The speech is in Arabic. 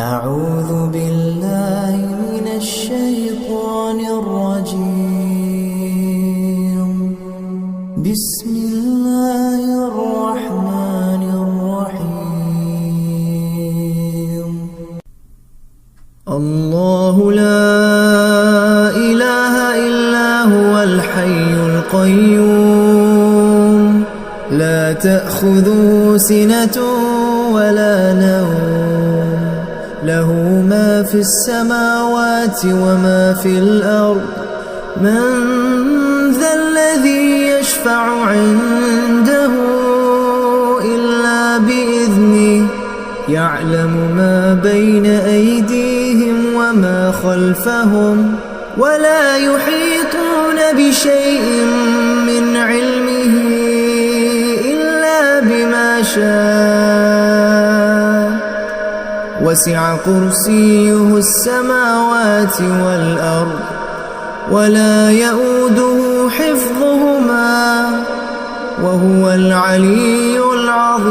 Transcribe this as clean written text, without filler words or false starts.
أعوذ بالله من الشيطان الرجيم. بسم الله الرحمن الرحيم. الله لا إله إلا هو الحي القيوم لا تأخذه سنة ولا نوم له ما في السماوات وما في الأرض من ذا الذي يشفع عنده إلا بإذنه يعلم ما بين أيديهم وما خلفهم ولا يحيطون بشيء من علمه إلا بما شاء وسع كرسيه السماوات والأرض ولا يؤوده حفظهما وهو العلي العظيم.